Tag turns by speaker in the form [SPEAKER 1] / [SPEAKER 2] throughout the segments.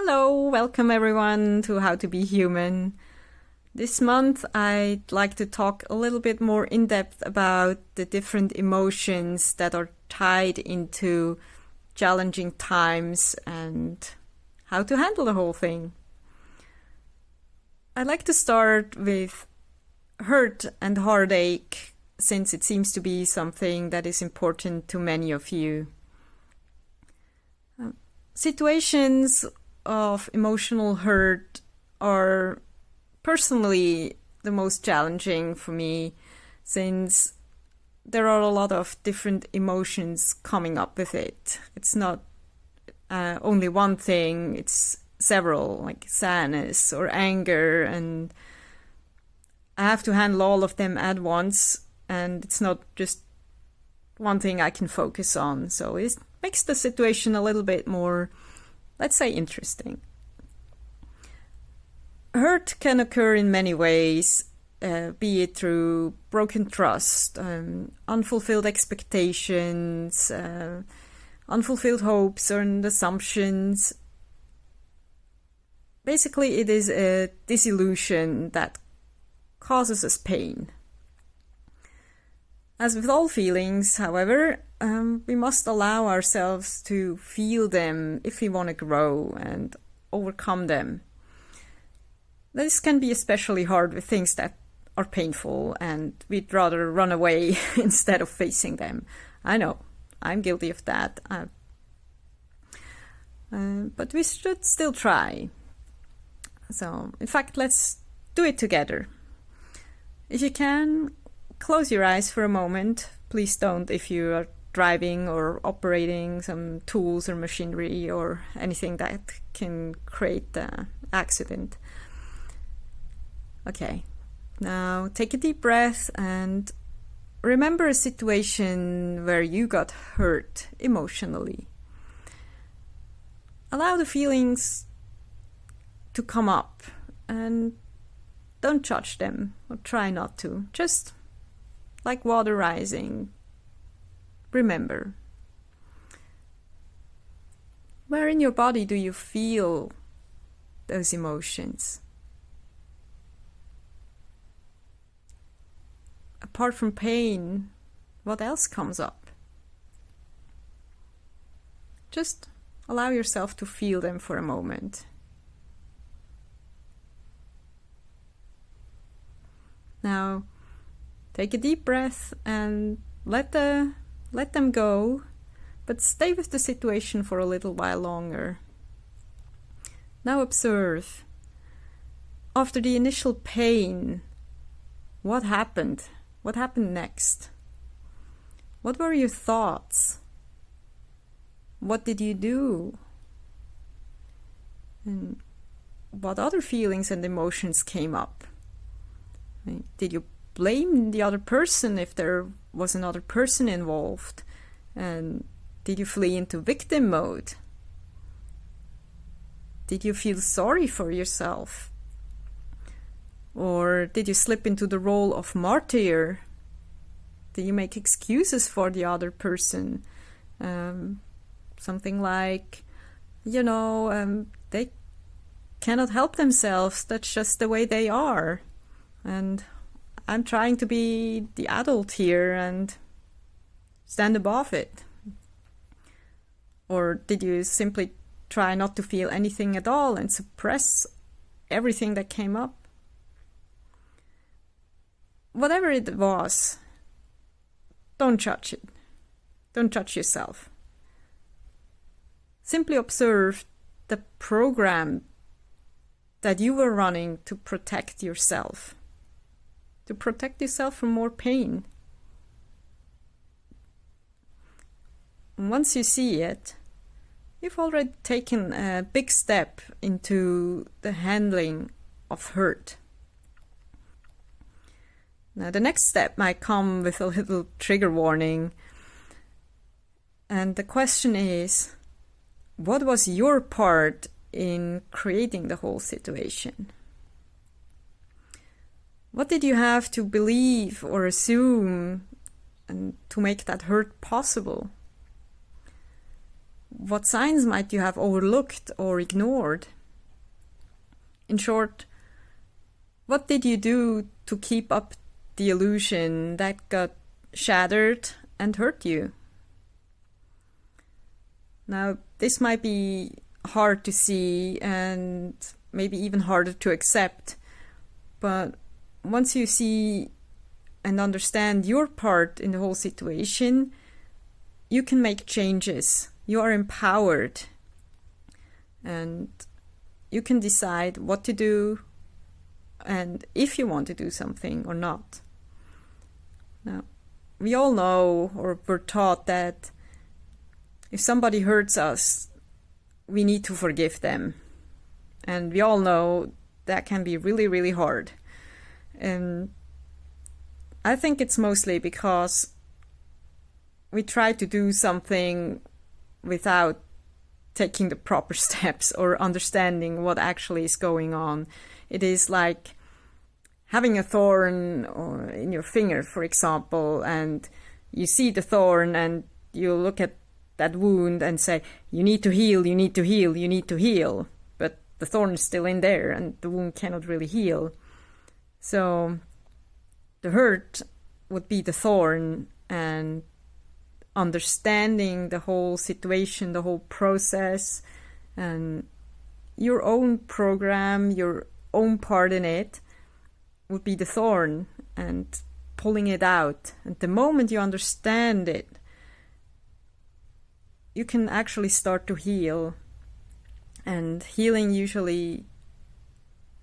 [SPEAKER 1] Hello, welcome everyone to How to Be Human. This month I'd like to talk a little bit more in depth about the different emotions that are tied into challenging times and how to handle the whole thing. I'd like to start with hurt and heartache, since it seems to be something that is important to many of you. Situations of emotional hurt are personally the most challenging for me, since there are a lot of different emotions coming up with it. It's not only one thing, it's several, like sadness or anger, and I have to handle all of them at once, and it's not just one thing I can focus on. So it makes the situation a little bit more, let's say, interesting. Hurt can occur in many ways, be it through broken trust, unfulfilled expectations, unfulfilled hopes and assumptions. Basically, it is a disillusion that causes us pain. As with all feelings, however, we must allow ourselves to feel them if we want to grow and overcome them. This can be especially hard with things that are painful, and we'd rather run away instead of facing them. I know, I'm guilty of that. But we should still try. So, in fact, let's do it together. If you can, close your eyes for a moment. Please don't if you are driving or operating some tools or machinery or anything that can create an accident. Okay, now take a deep breath and remember a situation where you got hurt emotionally. Allow the feelings to come up and don't judge them, or try not to. Just like water rising, remember. Where in your body do you feel those emotions? Apart from pain, what else comes up? Just allow yourself to feel them for a moment. Now, take a deep breath and let them go, but stay with the situation for a little while longer. Now observe. After the initial pain, what happened? What happened next? What were your thoughts? What did you do? And what other feelings and emotions came up? Did you blame the other person if there was another person involved? And did you flee into victim mode? Did you feel sorry for yourself? Or did you slip into the role of martyr? Did you make excuses for the other person? Something like, they cannot help themselves, that's just the way they are. And I'm trying to be the adult here and stand above it. Or did you simply try not to feel anything at all and suppress everything that came up? Whatever it was, don't judge it. Don't judge yourself. Simply observe the program that you were running to protect yourself. To protect yourself from more pain. Once you see it, you've already taken a big step into the handling of hurt. Now, the next step might come with a little trigger warning. And the question is, what was your part in creating the whole situation? What did you have to believe or assume and to make that hurt possible? What signs might you have overlooked or ignored? In short, what did you do to keep up the illusion that got shattered and hurt you? Now, this might be hard to see and maybe even harder to accept, but once you see and understand your part in the whole situation, you can make changes. You are empowered, and you can decide what to do and if you want to do something or not. Now, we all know, or we're taught, that if somebody hurts us, we need to forgive them. And we all know that can be really, really hard. And I think it's mostly because we try to do something without taking the proper steps or understanding what actually is going on. It is like having a thorn or in your finger, for example, and you see the thorn and you look at that wound and say, you need to heal, you need to heal, you need to heal. But the thorn is still in there and the wound cannot really heal. So the hurt would be the thorn, and understanding the whole situation, the whole process, and your own program, your own part in it would be the thorn, and pulling it out. And the moment you understand it, you can actually start to heal. And healing usually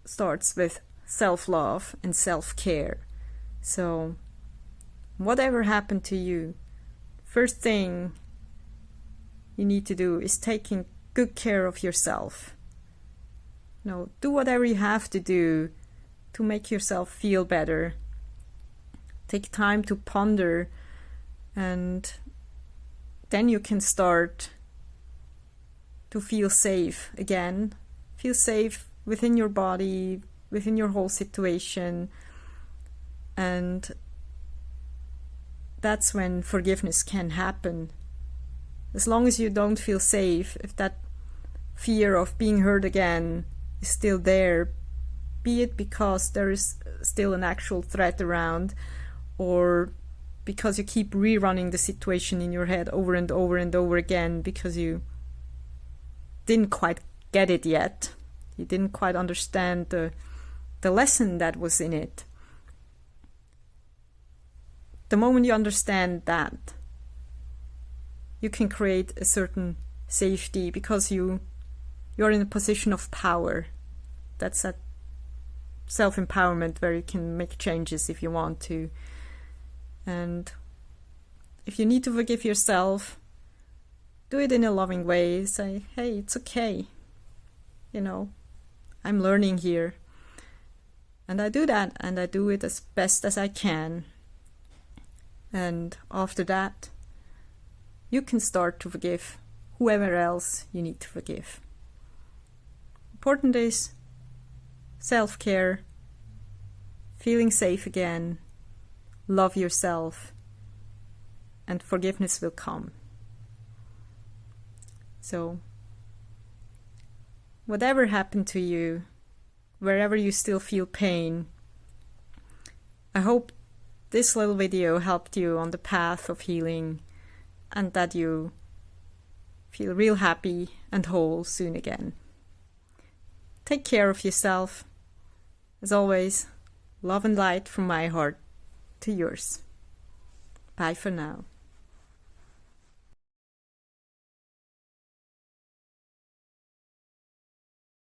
[SPEAKER 1] starts with self-love and self-care. So whatever happened to you, first thing you need to do is taking good care of yourself. Do whatever you have to do to make yourself feel better. Take time to ponder, and then you can start to feel safe again. Feel safe within your body, within your whole situation. And that's when forgiveness can happen. As long as you don't feel safe, if that fear of being hurt again is still there, be it because there is still an actual threat around, or because you keep rerunning the situation in your head over and over and over again because you didn't quite get it yet. You didn't quite understand the lesson that was in it. The moment you understand that, you can create a certain safety because you're in a position of power. That's that self-empowerment where you can make changes if you want to. And if you need to forgive yourself, do it in a loving way. Say, hey, it's okay. I'm learning here. And I do that, and I do it as best as I can. And after that, you can start to forgive whoever else you need to forgive. Important is self-care, feeling safe again, love yourself, and forgiveness will come. So, whatever happened to you, wherever you still feel pain, I hope this little video helped you on the path of healing, and that you feel real happy and whole soon again. Take care of yourself. As always, love and light from my heart to yours. Bye for now.